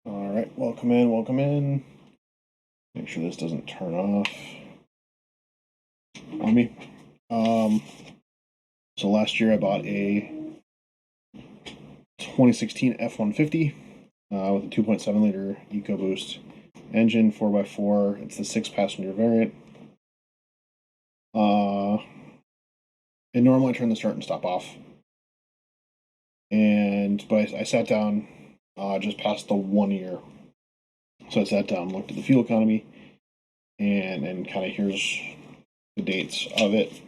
All right, welcome in, welcome in. Make sure this doesn't turn off on me. Um, so last year I bought a 2016 F150 with a 2.7 liter EcoBoost engine, 4x4. It's the 6-passenger variant. And normally I turn the start and stop off. But I sat down just past the 1 year. So I sat down, looked at the fuel economy, and kind of here's the dates of it.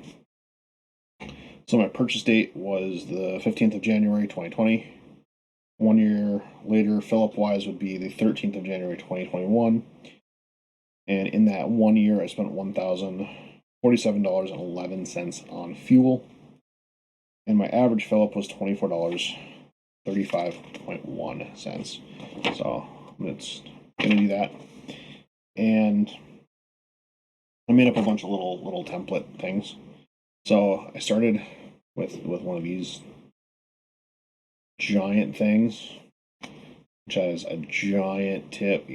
So my purchase date was the 15th of January 2020. 1 year later, fill-up wise, would be the 13th of January 2021. And in that 1 year, I spent $1,047.11 on fuel. And my average fill-up was $24.35.1. So I'm just going to do that. And I made up a bunch of little template things. So I started with one of these giant things, which has a giant tip.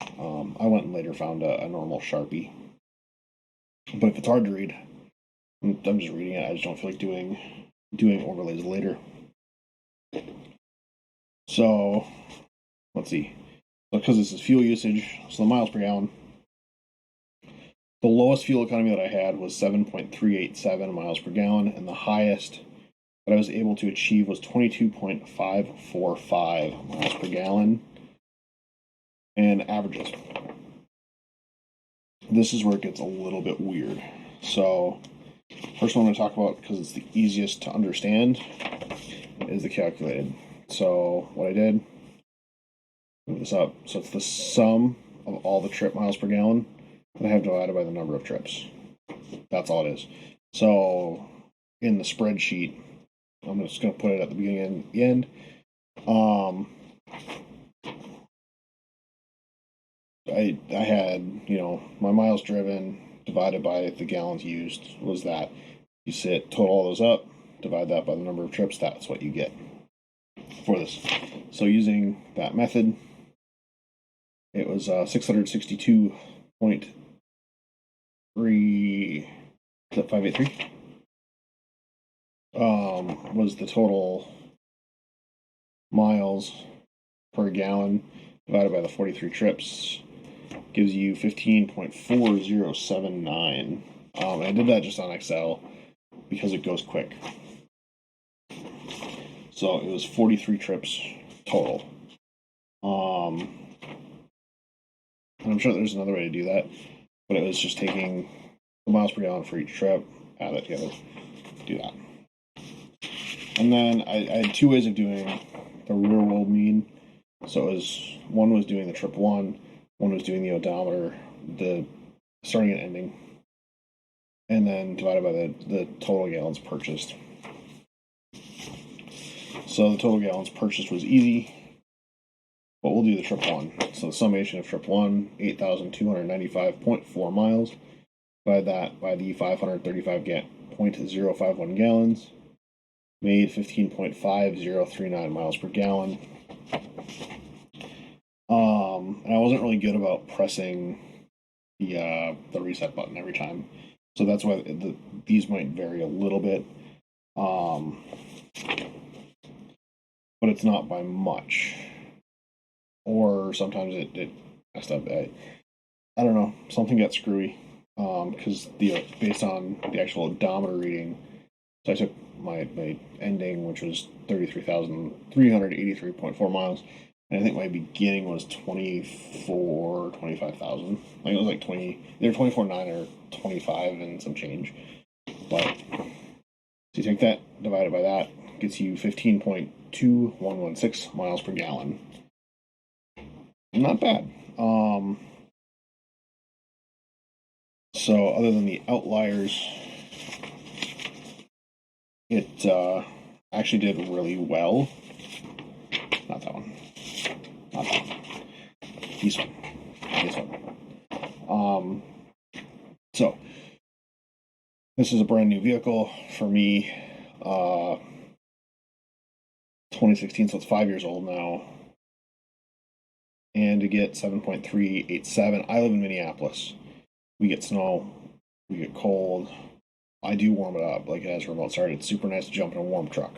I went and later found a normal Sharpie. But if it's hard to read, I'm just reading it. I just don't feel like doing overlays later. So let's see. Because this is fuel usage, so the miles per gallon. The lowest fuel economy that I had was 7.387 miles per gallon, and the highest that I was able to achieve was 22.545 miles per gallon. And averages. This is where it gets a little bit weird. So, first one I'm going to talk about, because it's the easiest to understand, is the calculated. So, what I did, move this up. So, it's the sum of all the trip miles per gallon that I have divided by the number of trips. That's all it is. So, in the spreadsheet, I'm just going to put it at the beginning and the end. I had, my miles driven divided by the gallons used was that. You total all those up, divide that by the number of trips, that's what you get for this. So using that method, it was 662.3, is that 583? Was the total miles per gallon divided by the 43 trips. Gives you 15.4079. I did that just on Excel because it goes quick. So it was 43 trips total. And I'm sure there's another way to do that, but it was just taking the miles per gallon for each trip, add it together, do that. And then I had two ways of doing the real world mean. So one was doing the trip one was doing the odometer, the starting and ending, and then divided by the total gallons purchased. So the total gallons purchased was easy, but we'll do the trip one. So the summation of trip one, 8,295.4 miles, divide that by the 535.051 gallons, made 15.5039 miles per gallon. And I wasn't really good about pressing the reset button every time, so that's why these might vary a little bit. But it's not by much, or sometimes it messed up. I don't know, something got screwy because based on the actual odometer reading. So I took my ending, which was 33,383.4 miles. And I think my beginning was 25,000. Like it was like 20, either 24.9 or 25 and some change. But so you take that, divide it by that, gets you 15.2116 miles per gallon. Not bad. So other than the outliers, it actually did really well. Not that one. Not that one. This one. So this is a brand new vehicle for me. 2016, so it's 5 years old now. and to get 7.387. I live in Minneapolis. We get snow, we get cold. I do warm it up like it has remote start. It's super nice to jump in a warm truck.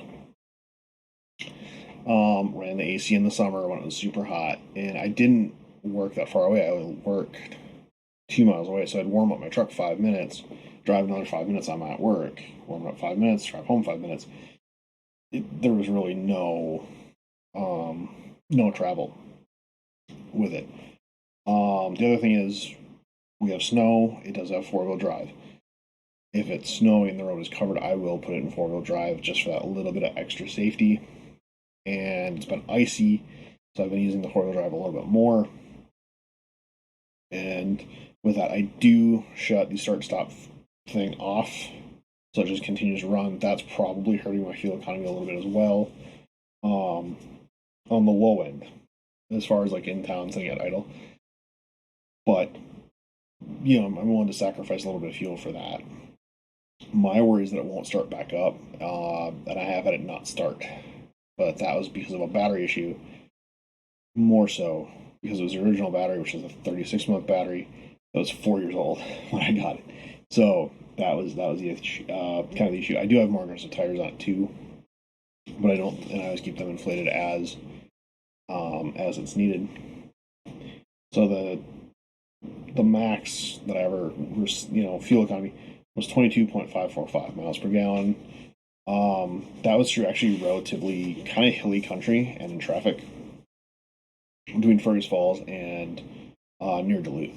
Ran the AC in the summer when it was super hot, and I didn't work that far away. I worked 2 miles away, so I'd warm up my truck 5 minutes, drive another 5 minutes. I'm at work, warm up 5 minutes, drive home 5 minutes. There was really no travel with it. The other thing is we have snow. It does have 4-wheel drive. If it's snowing and the road is covered, I will put it in 4-wheel drive just for that little bit of extra safety. And it's been icy, so I've been using the 4-wheel drive a little bit more. And with that, I do shut the start-stop thing off, so it just continues to run. That's probably hurting my fuel economy a little bit as well. On the low end, as far as like in town sitting at idle. But I'm willing to sacrifice a little bit of fuel for that. My worry is that it won't start back up, and I have had it not start. But that was because of a battery issue, more so because it was the original battery, which is a 36-month battery that was 4 years old when I got it. So that was the issue, kind of the issue. I do have more aggressive tires on it too, but I don't, and I always keep them inflated as it's needed. So the max that I ever, fuel economy was 22.545 miles per gallon. That was through actually relatively kind of hilly country and in traffic between Fergus Falls and near Duluth.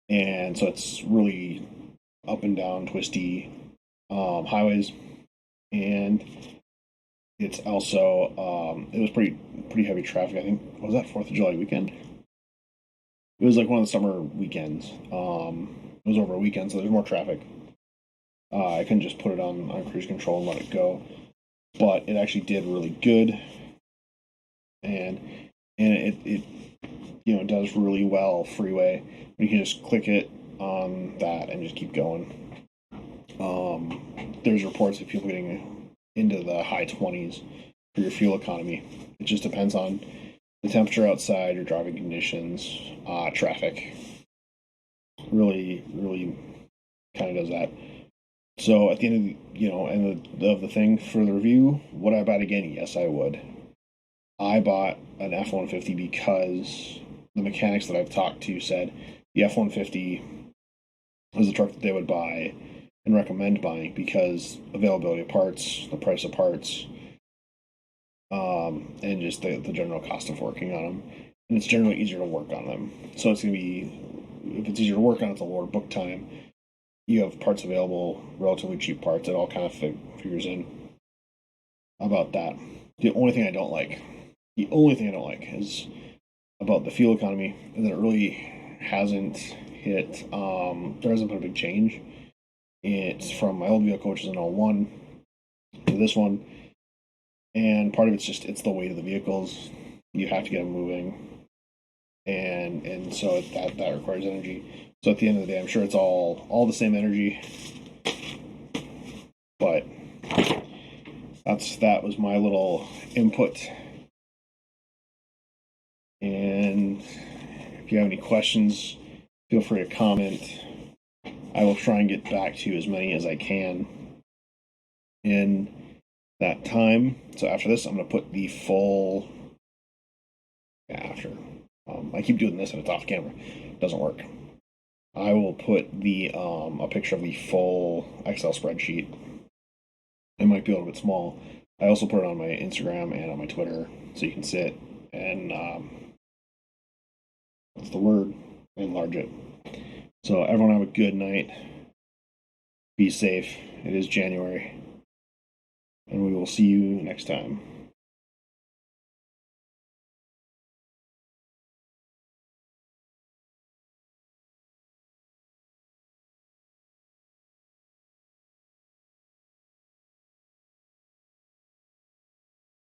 And so it's really up and down, twisty highways. And it's also, it was pretty heavy traffic. I think, was that 4th of July weekend? It was like one of the summer weekends. It was over a weekend, so there's more traffic. I couldn't just put it on cruise control and let it go, but it actually did really good, and it does really well freeway. You can just click it on that and just keep going. There's reports of people getting into the high 20s for your fuel economy. It just depends on the temperature outside, your driving conditions, traffic. Really, really kind of does that. So at the end of the thing for the review, would I buy it again? Yes, I would. I bought an F-150 because the mechanics that I've talked to said the F-150 was the truck that they would buy and recommend buying because availability of parts, the price of parts, and just the general cost of working on them. And it's generally easier to work on them. So it's going to be, if it's easier to work on, it's a lower book time. You have parts available, relatively cheap parts. It all kind of figures in about that. The only thing I don't like is about the fuel economy, and that it really hasn't hit, there hasn't been a big change. It's from my old vehicle, which is an 01, to this one. And part of it's the weight of the vehicles. You have to get them moving. And so that requires energy. So at the end of the day, I'm sure it's all the same energy. But that was my little input. And if you have any questions, feel free to comment. I will try and get back to as many as I can in that time. So after this, I'm going to put the full after. I keep doing this and it's off camera. It doesn't work. I will put the a picture of the full Excel spreadsheet. It might be a little bit small. I also put it on my Instagram and on my Twitter, so you can sit and what's the word? Enlarge it. So everyone have a good night. Be safe. It is January. And we will see you next time.